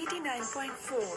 89.4।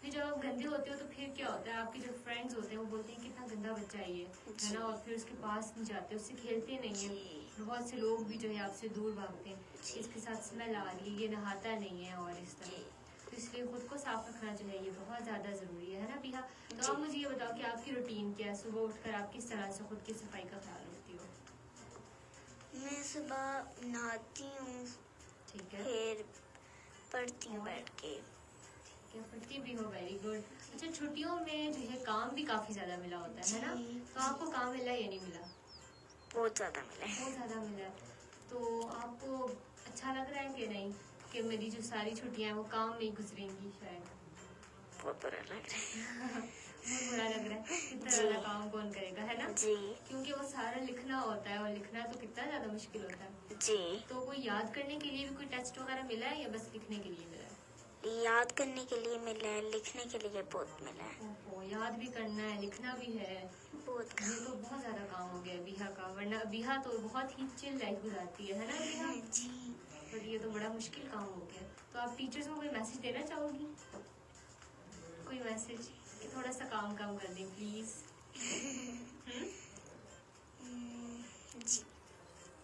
پھر جب آپ گندے ہوتے ہو تو پھر کیا ہوتا ہے, آپ کے جو فرینڈز ہوتے ہیں وہ بولتے ہیں کتنا گندا بچہ ہے یہ, ہے نا, اور پھر اس کے پاس نہیں جاتے, اس سے کھیلتے نہیں ہیں. بہت سے لوگ بھی جو ہے آپ سے دور بھاگتے ہیں, اس کے ساتھ اسمیل آ رہی ہے, یہ نہاتا نہیں ہے, اور اس طرح. تو اس لیے خود کو صاف رکھنا جو ہے یہ بہت زیادہ ضروری ہے نا بیہا. تو آپ مجھے یہ بتاؤ کہ آپ کی روٹین کیا ہے, صبح اٹھ کر آپ کس طرح سے خود کی صفائی کا خیال رکھتی ہو؟ میں صبح نہاتی ہوں, ٹھیک ہے, پھر پڑھتی ہوں بیٹھ کے. کیا پڑھتی بھی ہو, ویری گڈ. اچھا, چھٹیوں میں جو ہے کام بھی کافی زیادہ ملا ہوتا ہے نا, تو آپ کو کام ملا یا نہیں ملا؟ بہت زیادہ ملا ہے. بہت زیادہ ملا ہے. تو آپ کو اچھا لگ رہا ہے کہ نہیں کہ میری جو ساری چھٹیاں ہیں وہ کام میں ہی گزریں گی؟ شاید بہت برا لگ رہا ہے. بہت برا لگ رہا ہے, اتنا زیادہ کام کون کرے گا, ہے نا, جی کیونکہ وہ سارا لکھنا ہوتا ہے, اور لکھنا تو کتنا زیادہ مشکل ہوتا ہے. جی. تو کوئی یاد کرنے کے لیے بھی کوئی ٹیسٹ وغیرہ ملا ہے یا بس لکھنے کے لیے ملا ہے؟ یاد کرنے کے لیے ملا ہے, لکھنے کے لیے بہت ملا ہے. اوہو, یاد بھی کرنا ہے, لکھنا بھی ہے, بہت. یہ تو بہت زیادہ کام ہو گیا بیہا کا. ورنہ بیہا تو بہت ہی چل لائف گزارتی ہے نا بیہا, جی. پر یہ تو بڑا مشکل کام ہو گیا. تو آپ ٹیچرز کو کوئی میسج دینا چاہو گی؟ کوئی میسج کہ تھوڑا سا کام کر دیں پلیز؟ جی.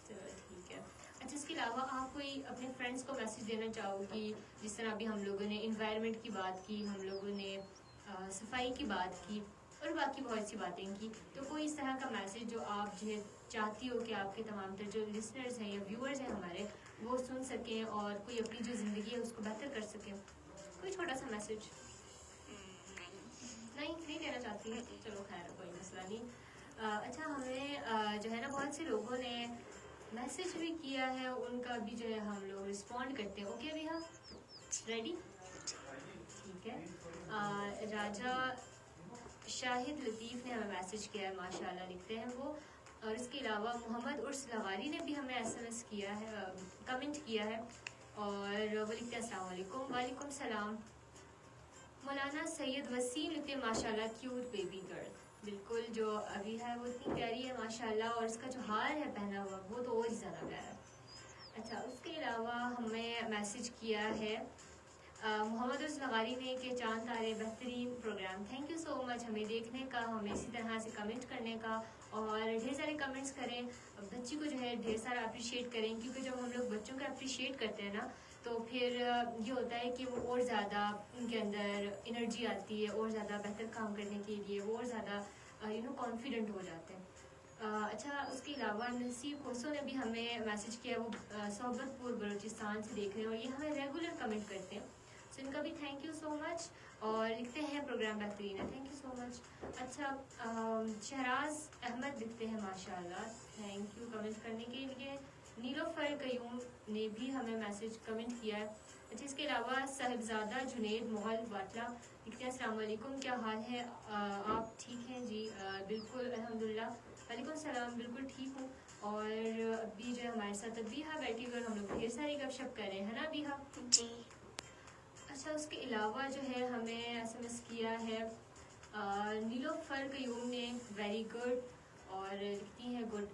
چلو ٹھیک ہے. اچھا, اس کے علاوہ آپ کوئی اپنے فرینڈس کو میسج دینا چاہو گی؟ جس طرح ابھی ہم لوگوں نے انوائرمنٹ کی بات کی, ہم لوگوں نے صفائی کی بات کی, اور باقی بہت سی باتیں کی. تو کوئی اس طرح کا میسج جو آپ جو ہے چاہتی ہو کہ آپ کے تمام تر جو لسنرز ہیں یا ویورز ہیں ہمارے, وہ سن سکیں اور کوئی اپنی جو زندگی ہے اس کو بہتر کر سکیں, کوئی چھوٹا سا میسج؟ نہیں دینا چاہتی ہے, چلو خیر, کوئی مسئلہ نہیں. اچھا, ہمیں جو ہے نا بہت سے لوگوں نے میسج بھی کیا ہے, ان کا بھی جو ہے ہم لوگ رسپونڈ کرتے ہیں. اوکے بیہا, ریڈی؟ ٹھیک ہے. راجہ شاہد لطیف نے ہمیں میسج کیا ہے, ماشاء اللہ لکھتے ہیں وہ. اور اس کے علاوہ محمد عرس لغاری نے بھی ہمیں SMS کیا ہے, کمنٹ کیا ہے, اور وہ لکھتے ہیں السلام علیکم. وعلیکم السلام. مولانا سید وسیم لکھتے ہیں ماشاء اللہ کیوٹ بیبی گرل. بالکل, جو ابھی ہے وہ اتنی پیاری ہے ماشاء اللہ, اور اس کا جو ہار ہے پہنا ہوا وہ تو اور ہی زیادہ پیارا ہے. اچھا, اس کے علاوہ ہمیں میسج کیا ہے محمد عرس لغاری نے کہ چاند تارے بہترین پروگرام. تھینک یو سو مچ ہمیں دیکھنے کا, ہمیں اسی طرح سے کمنٹ کرنے کا, اور ڈھیر سارے کمنٹس کریں. بچی کو جو ہے ڈھیر سارا اپریشیٹ کریں, کیونکہ جب ہم لوگ بچوں کو اپریشیٹ کرتے ہیں نا تو پھر یہ ہوتا ہے کہ وہ اور زیادہ ان کے اندر انرجی آتی ہے, اور زیادہ بہتر کام کرنے کے لیے وہ اور زیادہ کانفیڈنٹ ہو جاتے ہیں. اچھا, اس کے علاوہ نصیب کوسو نے بھی ہمیں میسج کیا, وہ صحبت پور بلوچستان سے دیکھ رہے ہیں, اور یہ ہمیں ریگولر کمنٹ کرتے ہیں, سو ان کا بھی تھینک یو سو مچ. اور لکھتے ہیں پروگرام بہترین ہے, تھینک یو سو مچ. اچھا, شہراز احمد لکھتے ہیں ماشاء اللہ, تھینک یو کمنٹ کرنے کے لیے. نیلوفر قیوم نے بھی ہمیں میسج کمنٹ کیا ہے. اچھا, اس کے علاوہ صاحبزادہ جنید مغل باٹلا لکھتے ہیں السلام علیکم, کیا حال ہے آپ ٹھیک ہیں؟ جی بالکل الحمدللہ. وعلیکم السلام, بالکل ٹھیک ہوں. اور ابھی جو ہے ہمارے ساتھ بیہا بیٹھی ہوئی, اور ہم لوگ ڈھیر ساری گپ شپ کر رہے ہیں نا بیہا. جی. اچھا, اس کے علاوہ جو ہے ہمیں SMS کیا ہے نیلوفر قیوم نے, ویری گڈ, اور لکھتی ہے گڈ.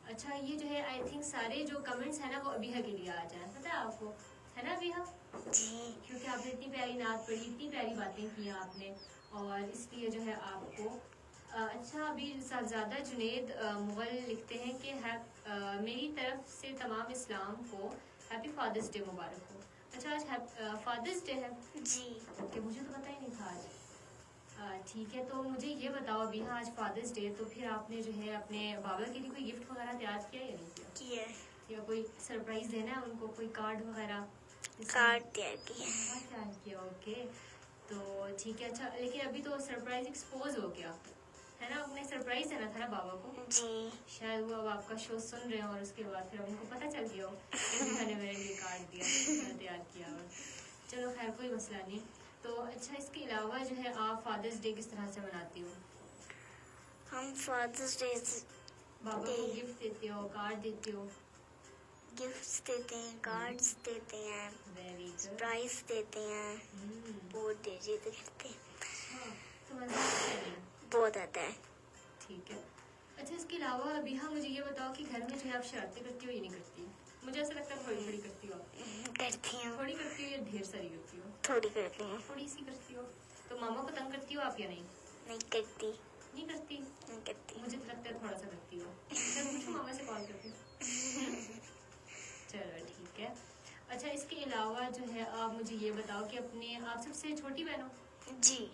اچھا, یہ جو ہے آئی تھنک سارے جو کمنٹس ہیں نا وہ بیہا کے لیے آ جائیں, پتہ ہے آپ کو, ہے نا بیہا, جی. کیونکہ آپ نے اتنی پیاری نعت پڑھی, اتنی پیاری باتیں کی آپ نے, اور اس لیے جو ہے آپ کو. اچھا, ابھی صاحبزادہ جنید مغل لکھتے ہیں کہ میری طرف سے تمام اسلام کو ہیپی فادرس ڈے مبارک ہو. اچھا, آج فادرس ڈے ہے؟ جی. کہ مجھے تو پتہ ہی نہیں تھا آج. ٹھیک ہے, تو مجھے یہ بتاؤ ابھی, ہاں آج فادرس ڈے, تو پھر آپ نے جو ہے اپنے بابا کے لیے کوئی گفٹ وغیرہ تیار کیا یا نہیں کیا؟ یا کوئی سرپرائز دینا ہے ان کو, کوئی کارڈ وغیرہ؟ کارڈ تیار کیا. تیار کیا, اوکے, تو ٹھیک ہے. اچھا, لیکن ابھی تو سرپرائز ایکسپوز ہو گیا ہے نا, اپنے سرپرائز دینا تھا نا بابا کو. جی. شاید وہ اب آپ کا شو سن رہے ہوں, اور اس کے بعد پھر اب ان کو پتہ چل گیا ہو کہ بیہا نے میرے لیے کارڈ دیا, تیار کیا. اور چلو خیر, کوئی مسئلہ نہیں. تو اچھا, اس کے علاوہ جو ہے آپ فادرس ڈے کس طرح سے مناتی ہو؟ ہم فادرس ڈے بابا کو گفٹ دیتے ہو, کارڈ دیتے ہو؟ گفٹس دیتے ہیں, کارڈس دیتے ہیں, ویری گڈ. پرائز دیتے ہیں, بہت دیجیے تو کرتے ہیں. ہاں, تو مزہ آتا ہے نہیں؟ بہت آتا ہے. ٹھیک ہے. اچھا, اس کے علاوہ بیہا مجھے یہ بتاؤ کہ گھر میں جو ہے آپ شرارتیں کرتی ہو یا نہیں کرتی؟ مجھے ایسا لگتا ہے تھوڑی تھوڑی کرتی ہو آپ. کرتی ہوں. تھوڑی کرتی ہو یا ڈھیر ساری کرتی ہو؟ تھوڑی کرتی ہوں. تھوڑی سی کرتی ہو. تو ماما کو تنگ کرتی ہو آپ یا نہیں؟ نہیں کرتی. نہیں کرتی. نہیں کرتی. مجھے تو لگتا ہے تھوڑا سا کرتی ہو. چلو پوچھو ماما سے کال کرتی ہوں. چلو ٹھیک ہے. اچھا اس کے علاوہ جو ہے آپ مجھے یہ بتاؤ کہ آپ سب سے چھوٹی بہن ہو؟ جی.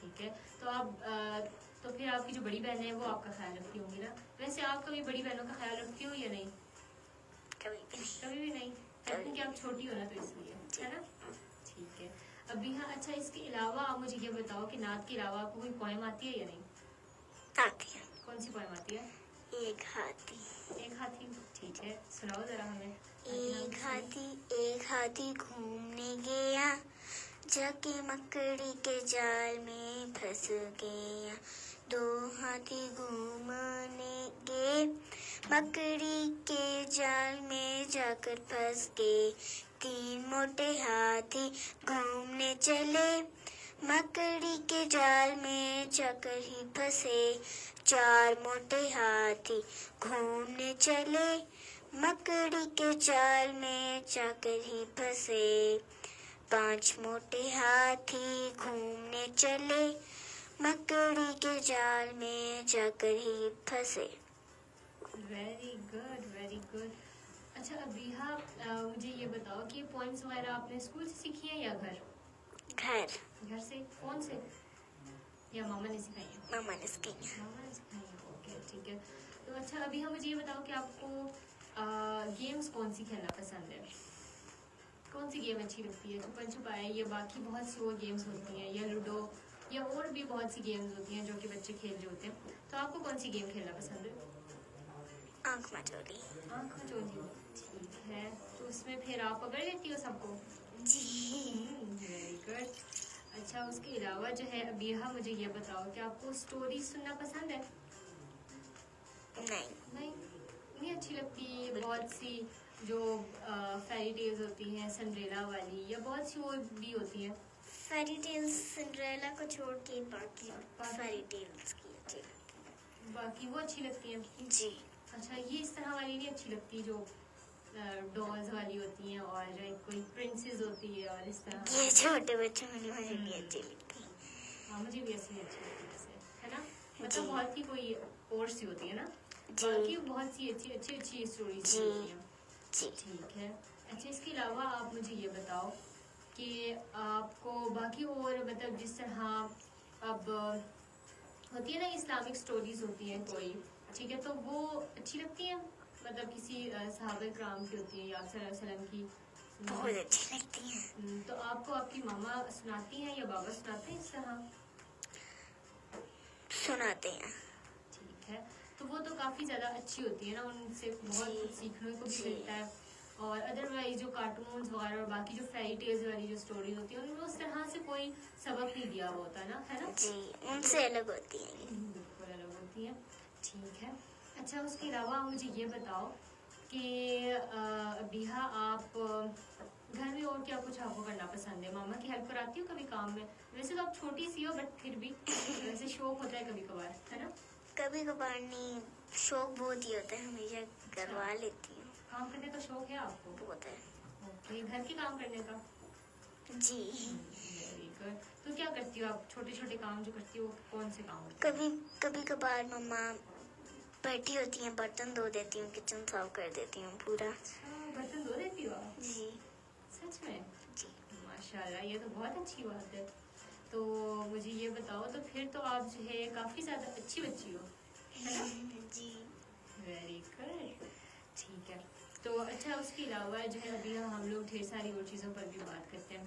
ٹھیک ہے. تو پھر آپ کی جو بڑی بہن ہے وہ آپ کا خیال رکھتی ہوں گی نا. ویسے آپ کبھی بڑی بہنوں کا خیال رکھتی ہو یا نہیں؟ کبھی بھی نہیں. کیونکہ آپ چھوٹی ہو نا تو اس لیے ہے نا. ٹھیک ہے. ابھی ہاں اچھا اس کے علاوہ آپ مجھے یہ بتاؤ کہ نعت کے علاوہ آپ کو کوئی پوئم آتی ہے یا نہیں؟ آتی ہے. کون سی پوئم آتی ہے؟ ایک ہاتھی. ایک ہاتھی. ٹھیک ہے سناؤ ذرا ہمیں. ایک ہاتھی گھومنے گیا جا کے مکڑی کے جال میں پھنس گیا. دو ہاتھی گھومنے گئے مکڑی کے جال میں جا کر پھنس گئے. تین موٹے ہاتھی گھومنے چلے مکڑی کے جال میں جا کر ہی پھنسے. چار موٹے ہاتھی گھومنے چلے مکڑی کے جال میں جا کر ہی پھنسے. پانچ موٹے ہاتھی گھومنے چلے مکڑی کے جال میں جا کر ہی پھنسے. Very good very good. اچھا ابیحا مجھے یہ بتاؤ کہ پوائمس وغیرہ آپ نے اسکول سے سیکھی ہیں یا گھر سے؟ کون سے؟ یا ماما نے سکھائی ہیں؟ ماما نے سکھائی. ماما نے سکھائی ہیں. اوکے ٹھیک ہے. تو اچھا ابھی مجھے یہ بتاؤ کہ آپ کو گیمس کون سی کھیلنا پسند ہے؟ کون سی گیم اچھی لگتی ہے؟ چھپن چھپائی یا باقی بہت سی اور گیمس ہوتی ہیں یا لوڈو یا اور بھی بہت سی گیمز ہوتی ہیں جو کہ بچے کھیل رہے ہوتے ہیں. تو آپ کو کون سی گیم کھیلنا پسند ہے؟ آنکھ مچولی. آنکھ مچولی. ٹھیک ہے. تو اس میں پھر آپ پکڑ لیتی ہو سب کو؟ جی. Very good. اچھا اس کے علاوہ جو ہے ابیحا مجھے یہ بتاؤ کہ آپ کو اسٹوری سننا پسند ہے؟ نہیں اچھی لگتی؟ بہت سی جو فیری ٹیلز ہوتی ہیں سنڈریلا والی یا بہت سی اور بھی ہوتی ہیں. فیری ٹیلز سنڈریلا کو چھوڑ کے باقی فیری ٹیلز کی اچھی. باقی وہ اچھی لگتی ہیں؟ جی. اچھا یہ اس طرح والی نہیں اچھی لگتی جو ڈالز والی ہوتی ہیں اور کوئی پرنسز ہوتی ہے اور اس طرح؟ یہ چھوٹے بچوں والی مجھے نہیں اچھی لگتی. ہاں مجھے بھی ایسی اچھی لگتی ہے نا. مطلب بہت ہی کوئی اور سی ہوتی ہے نا. جی. باقی بہت سی اچھی اسٹوریز ہوتی ہیں. جی. ٹھیک ہے. اچھا اس کے علاوہ آپ مجھے یہ بتاؤ کہ آپ کو باقی اور مطلب جس طرح اب ہوتی ہے نا اسلامک اسٹوریز ہوتی ہیں کوئی, ٹھیک ہے, تو وہ اچھی لگتی ہیں, مطلب کسی صحابہ کرام کی ہوتی ہیں یا صلی اللہ علیہ وسلم کی, بہت اچھی لگتی ہیں. تو آپ کو آپ کی ماما سناتی ہیں یا بابا سناتے ہیں اس طرح؟ سناتے ہیں. ٹھیک ہے, تو وہ تو کافی زیادہ اچھی ہوتی ہے نا, ان سے بہت کچھ سیکھنے کو بھی ملتا ہے. اور ادروائز جو کارٹونز وغیرہ اور باقی جو فیری ٹیلز والی جو اسٹوریز ہوتی ہیں ان میں اس طرح سے کوئی سبق نہیں دیا ہوا ہوتا نا, ہے نا. جی, ان سے الگ ہوتی ہیں. بالکل الگ ہوتی ہیں. ٹھیک ہے. اچھا اس کے علاوہ مجھے یہ بتاؤ کہ ابیحا آپ گھر میں اور کیا کچھ آپ کو کرنا پسند ہے؟ ماما کی ہیلپ کراتی ہو کبھی کام میں؟ ویسے تو آپ چھوٹی سی ہو بٹ پھر بھی ویسے شوق ہوتا ہے کبھی کبھار, ہے نا. کبھی کبھار نہیں, شوق بہت ہی ہوتا ہے, ہمیشہ کروا لیتی ہوں. کام کرنے کا شوق ہے آپ کو؟ بہت ہے. اوکے, گھر کے کام کرنے کا؟ جی. Very good. تو کیا کرتی ہو آپ, چھوٹے چھوٹے کام جو کرتی ہو کون سے کام ہوتے ہیں؟ کبھی کبھار مما بیٹھی ہوتی ہیں, برتن دھو دیتی ہوں, کچن صاف کر دیتی ہوں پورا. اچھا, برتن دھو دیتی ہو آپ؟ جی. سچ میں؟ جی. ماشاء اللہ, یہ تو بہت اچھی بات ہے. تو مجھے یہ بتاؤ, تو پھر تو آپ جو ہے کافی زیادہ اچھی بچی ہو, ہے نا. جی. Very good. ٹھیک ہے. تو اچھا اس کے علاوہ جو ہے ابھی ہم لوگ ڈھیر ساری اور چیزوں پر بھی بات کرتے ہیں.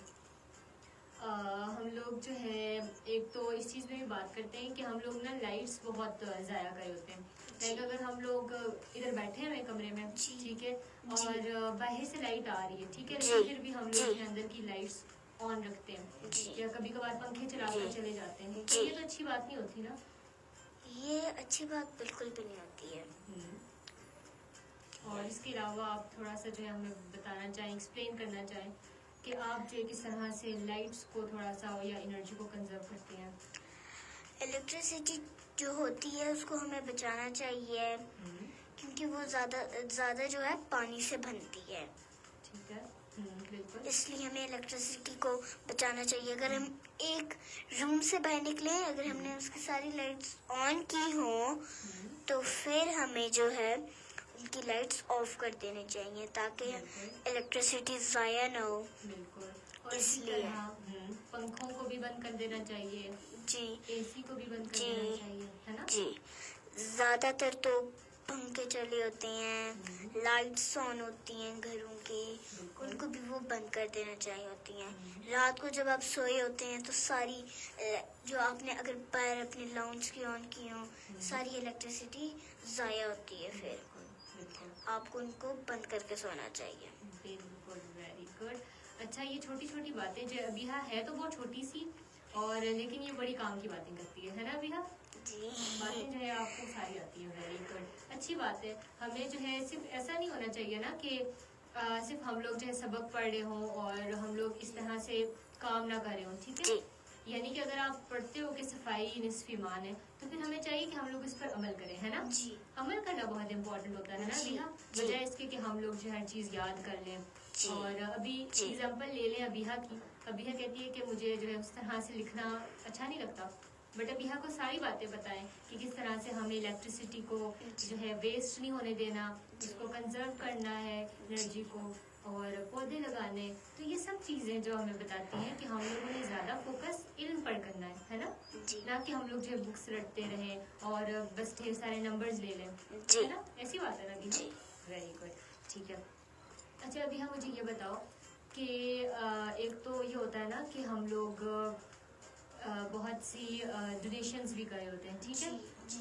ہم لوگ جو ہے ایک تو اس چیز میں بھی بات کرتے ہیں کہ ہم لوگ نا لائٹس بہت ضائع کرے ہوتے ہیں. لائک اگر ہم لوگ ادھر بیٹھے ہیں کمرے میں, ٹھیک ہے, اور باہر سے لائٹ آ رہی ہے, ٹھیک ہے, لیکن پھر بھی ہم لوگ اندر کی لائٹس آن رکھتے ہیں, یا کبھی کبھار پنکھے چلا کر چلے جاتے ہیں, تو یہ تو اچھی بات نہیں ہوتی نا. یہ اچھی بات بالکل بھی نہیں ہوتی ہے. اور اس کے علاوہ آپ تھوڑا سا جو ہے ہمیں بتانا چاہیں, ایکسپلین کرنا چاہیں کہ آپ جو ہے کس طرح سے لائٹس کو تھوڑا سا یا انرجی کو کنزرو کرتے ہیں. الیکٹریسٹی جو ہوتی ہے اس کو ہمیں بچانا چاہیے, کیونکہ کیونکہ وہ زیادہ جو ہے پانی سے بنتی ہے. ٹھیک ہے. بالکل. اس لیے ہمیں الیکٹریسٹی کو بچانا چاہیے. اگر ہم ایک روم سے باہر نکلیں, اگر ہم نے اس کی ساری لائٹس آن کی ہوں تو پھر ہمیں جو ہے ان کی لائٹس آف کر دینے چاہیے تاکہ الیکٹریسٹی ضائع نہ ہو. بالکل. اور اس اسی لیے طرح پنکھوں کو بھی بند کر دینا چاہیے, جی اے سی کو بھی بند کر جی دینا چاہیے, ہے نا. جی زیادہ تر تو پنکھے چلے ہوتے ہیں, لائٹس آن ہوتی ہیں گھروں کی, ان کو بھی وہ بند کر دینا چاہیے ہوتی ہیں. رات کو جب آپ سوئے ہوتے ہیں تو ساری جو آپ نے اگر باہر اپنے لاؤنج کی آن کی ہوں ساری الیکٹریسٹی ضائع ہوتی ہے. پھر بالکل. آپ کو ان کو بند کر کے سونا چاہیے. بالکل. Very good. اچھا, یہ چھوٹی چھوٹی باتیں جو ابیحا ہے تو بہت چھوٹی سی, اور لیکن یہ بڑی کام کی باتیں کرتی ہے نا ابیحا. جی باتیں جو ہے آپ کو ساری آتی ہے. Very good. اچھی بات ہے. ہمیں جو ہے صرف ایسا نہیں ہونا چاہیے نا کہ صرف ہم لوگ جو ہے سبق پڑھ رہے ہوں اور ہم لوگ اس طرح سے کام نہ کر رہے ہوں. ٹھیک ہے. جی یعنی کہ اگر آپ پڑھتے ہو کہ صفائی نصف ایمان ہے تو پھر ہمیں چاہیے کہ ہم لوگ اس پر عمل کریں, ہے نا. جی عمل کرنا بہت امپورٹنٹ ہوتا ہے نا جی ابیحا, جی بجائے اس کے کہ ہم لوگ جو ہر چیز یاد کر لیں. جی اور ابھی جی ایگزامپل لے لیں ابیحا کی. ابیحا کہتی ہے کہ مجھے جو ہے اس طرح سے لکھنا اچھا نہیں لگتا, بٹ ابیحا کو ساری باتیں بتائیں کہ کس طرح سے ہمیں الیکٹریسٹی کو جو ہے ویسٹ نہیں ہونے دینا, اس کو کنزرو کرنا ہے انرجی کو, اور پودے لگانے. تو یہ سب چیزیں جو ہمیں بتاتی ہیں کہ ہم لوگوں نے زیادہ فوکس علم پر کرنا ہے نا, جی نہ کہ ہم لوگ جو ہے بکس رٹتے رہیں اور بس ڈھیر سارے نمبرز لے لیں, جی ہے نا. ایسی بات ہے نا ابیحا. جی ویری گڈ. ٹھیک ہے. اچھا ابیحا, مجھے یہ بتاؤ کہ ایک تو یہ ہوتا ہے نا کہ ہم لوگ بہت سی ڈونیشنز بھی کرے ہوتے ہیں. ٹھیک ہے.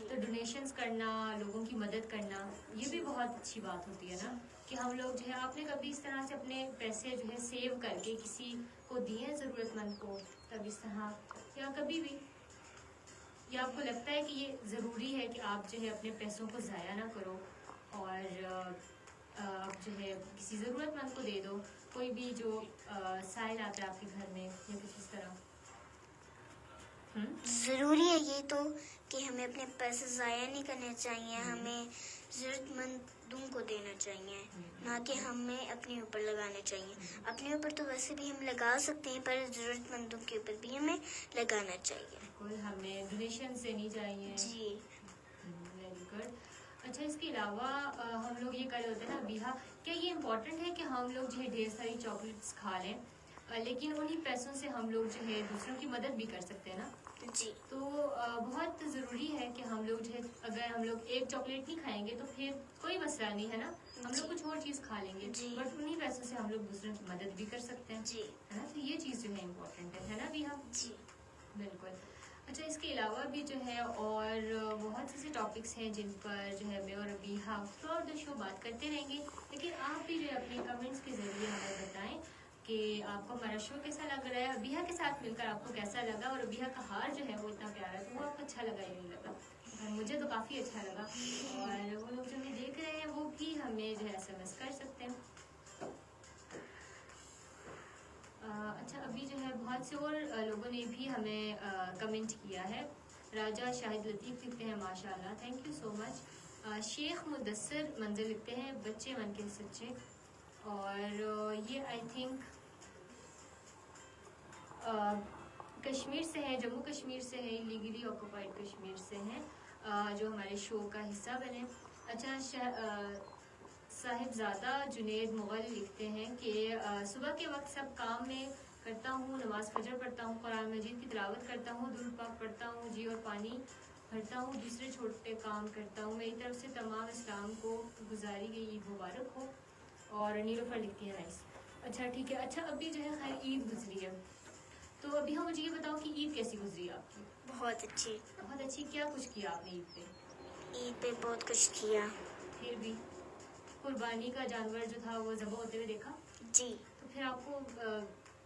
تو ڈونیشنز کرنا, لوگوں کی مدد کرنا, یہ بھی بہت اچھی بات ہوتی ہے نا کہ ہم لوگ جو ہے, آپ نے کبھی اس طرح سے اپنے پیسے جو ہے سیو کر کے کسی کو دیے ہیں ضرورت مند کو, تب اس طرح, یا کبھی بھی, یا آپ کو لگتا ہے کہ یہ ضروری ہے کہ آپ جو ہے اپنے پیسوں کو ضائع نہ کرو اور آپ جو ہے کسی ضرورت مند کو دے دو, کوئی بھی جو سائل آتا ہے آپ کے گھر میں یا کچھ اس طرح. ضروری ہے یہ تو کہ ہمیں اپنے پیسے ضائع نہیں کرنے چاہیے, ہمیں ضرورت مندوں کو دینا چاہیے, نہ کہ ہمیں اپنے اوپر لگانے چاہیے. اپنے اوپر تو ویسے بھی ہم لگا سکتے ہیں, پر ضرورت مندوں کے اوپر بھی ہمیں لگانا چاہیے. بالکل, ہمیں ڈونیشن دینی چاہیے. جی ویری گڈ. اچھا, اس کے علاوہ ہم لوگ یہ کر ہوتے ہیں نا ابیحا, کیا یہ امپورٹنٹ ہے کہ ہم لوگ جو ہے ڈھیر ساری چاکلیٹس کھا لیں, لیکن انہی پیسوں سے ہم لوگ جو ہے دوسروں کی مدد بھی کر سکتے ہیں نا. جی تو بہت ضروری ہے کہ ہم لوگ جو ہے, اگر ہم لوگ ایک چاکلیٹ نہیں کھائیں گے تو پھر کوئی مسئلہ نہیں ہے نا, ہم لوگ کچھ اور چیز کھا لیں گے, جی بٹ انہی پیسوں سے ہم لوگ دوسروں کی مدد بھی کر سکتے ہیں, جی ہے نا. تو یہ چیز جو ہے امپورٹنٹ ہے نا ابیحا. جی بالکل. اچھا, اس کے علاوہ بھی جو ہے اور بہت سے ٹاپکس ہیں جن پر جو ہے میں اور ابیحا تھرو دا شو بات کرتے رہیں گے, لیکن آپ بھی جو ہے اپنے کمنٹس کے ذریعے ہمیں بتائیں کہ آپ کو ہمارا شو کیسا لگ رہا ہے, ابیحا کے ساتھ مل کر آپ کو کیسا لگا, اور ابیحا کا ہار جو ہے وہ اتنا پیارا ہے تو وہ آپ کو اچھا لگا یا نہیں لگا. مجھے تو کافی اچھا لگا, اور وہ لوگ جو ہمیں دیکھ رہے ہیں وہ بھی ہمیں جو ہے SMS کر سکتے ہیں. اچھا, ابھی جو ہے بہت سے اور لوگوں نے بھی ہمیں کمنٹ کیا ہے. راجہ شاہد لطیف لکھتے ہیں ماشاء اللہ, تھینک یو سو مچ. شیخ مدثر منظر لکھتے ہیں بچے من کے سچے, اور یہ آئی تھنک کشمیر سے ہیں, جموں کشمیر سے ہیں, لیگلی آکوپائڈ کشمیر سے ہیں, جو ہمارے شو کا حصہ بنے. اچھا, صاحبزادہ جنید مغل لکھتے ہیں کہ صبح کے وقت سب کام میں کرتا ہوں, نماز فجر پڑھتا ہوں, قرآن مجید کی تلاوت کرتا ہوں, درود پاک پڑھتا ہوں جی, اور پانی بھرتا ہوں, دوسرے چھوٹے کام کرتا ہوں. میری طرف سے تمام اسلام کو گزاری گئی عید مبارک ہو. اور نیلوفر لکھتی ہے نائس. اچھا ٹھیک ہے. اچھا, ابھی جو ہے خیر عید گزری ہے, تو ابھی ہم مجھے یہ بتاؤ کہ عید کیسی گزری ہے آپ کی. بہت اچھی. بہت اچھی. کیا کچھ کیا آپ نے عید پہ؟ عید پہ بہت کچھ کیا. پھر بھی قربانی کا جانور جو تھا وہ ذبح ہوتے ہوئے دیکھا؟ جی تو پھر آپ کو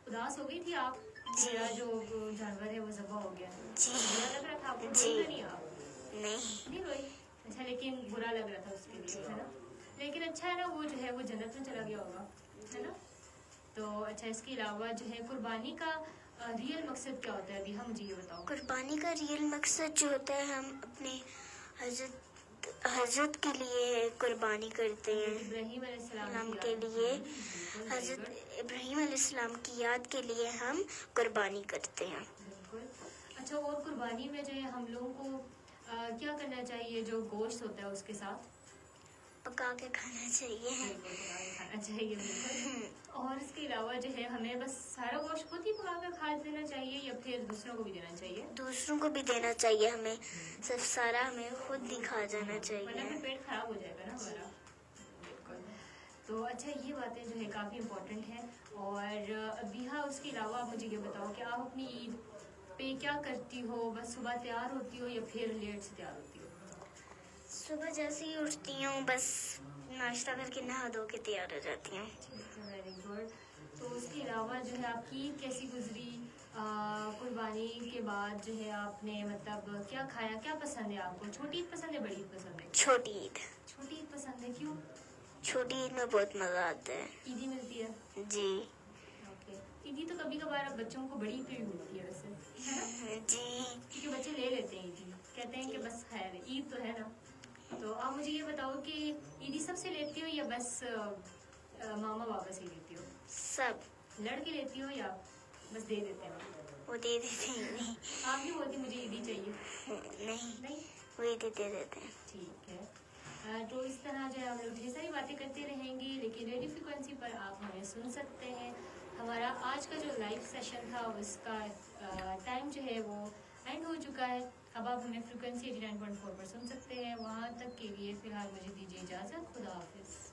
اداس ہو گئی تھی آپ, میرا جو جانور ہے وہ ذبح ہو گیا, جی برا لگ رہا تھا آپ کو؟ جی نہیں آپ نہیں روئی. اچھا, لیکن برا لگ رہا تھا اس کے لیے, ہے نا. لیکن اچھا ہے نا, وہ جو ہے وہ جنت میں چلا گیا ہوگا, ہے نا. تو اچھا, اس کے علاوہ جو ہے قربانی کا ریئل مقصد کیا ہوتا ہے ابھی ہم مجھے یہ بتاؤ. قربانی کا ریئل مقصد جو ہوتا ہے, ہم اپنے حضرت حضرت کے لیے قربانی کرتے ہیں، ابراہیم علیہ السلام السلام کے کی لیے، یاد میں۔ بالکل، حضرت very good، ابراہیم علیہ السلام کی یاد کے لیے ہم قربانی کرتے ہیں۔ بالکل۔ اچھا، اور قربانی میں جو ہے ہم لوگوں کو کیا کرنا چاہیے؟ جو گوشت ہوتا ہے اس کے ساتھ پکا کے کھانا چاہیے۔ بالکل پکا کے کھانا چاہیے، بالکل۔ اور اس کے علاوہ جو ہے ہمیں بس سارا گوشت خود ہی پکا کر کھا دینا چاہیے یا پھر دوسروں کو بھی دینا چاہیے؟ دوسروں کو بھی دینا چاہیے، ہمیں صرف سارا ہمیں خود ہی کھا جانا ورنہ چاہیے۔ پھر پیٹ خراب ہو جائے گا نا ہمارا۔ بالکل۔ تو اچھا، یہ باتیں جو ہے کافی امپورٹنٹ ہیں۔ اور ابیحا، اس کے علاوہ آپ مجھے یہ بتاؤ کہ آپ اپنی عید پہ کیا کرتی ہو؟ بس صبح تیار ہوتی ہو یا پھر لیٹ سے تیار ہوتی ہو؟ صبح جیسے ہی اٹھتی ہوں بس ناشتہ کر کے نہا دھو کے تیار ہو جاتی ہوں۔ Very good. تو اس کے علاوہ جو ہے آپ کی عید کیسی گزری؟ قربانی کے بعد جو ہے آپ نے مطلب کیا کھایا؟ کیا پسند ہے آپ کو؟ چھوٹی عید پسند ہے، بڑی عید پسند ہے؟ چھوٹی عید، چھوٹی عید پسند ہے، کیوں؟ چھوٹی عید میں بہت مزہ آتا ہے۔ عیدی ملتی ہے؟ جی اوکے۔ عیدی تو کبھی کبھار اب بچوں کو بڑی عید پہ بھی ملتی ہے ویسے، ہے نا؟ جی، کیونکہ بچے لے لیتے ہیں عیدی، کہتے ہیں کہ بس خیر ہے، عید تو ہے نا۔ تو آپ مجھے یہ بتاؤ کہ عیدی سب سے لیتی ہو یا بس ماما بابا سے لیتی ہو؟ سب لڑ کے لیتی ہو یا بس دے دیتے ہو؟ وہ دے دیتے ہیں۔ نہیں آپ نہیں بولتی مجھے عیدی چاہیے؟ نہیں، نہیں؟ وہ عیدی دے دیتے ہیں۔ ٹھیک ہے۔ تو اس طرح جو ہے ہم لوگ ڈھیر ساری باتیں کرتے رہیں گے، لیکن ریڈیو فریکوینسی پر آپ ہمیں سن سکتے ہیں۔ ہمارا آج کا جو لائیو سیشن تھا اس کا ٹائم جو ہے وہ اینڈ ہو چکا ہے۔ اب آپ ہمیں فریکوینسی 89.4 پر سن سکتے ہیں۔ وہاں تک کے لیے فی الحال مجھے دیجیے اجازت۔ خدا حافظ۔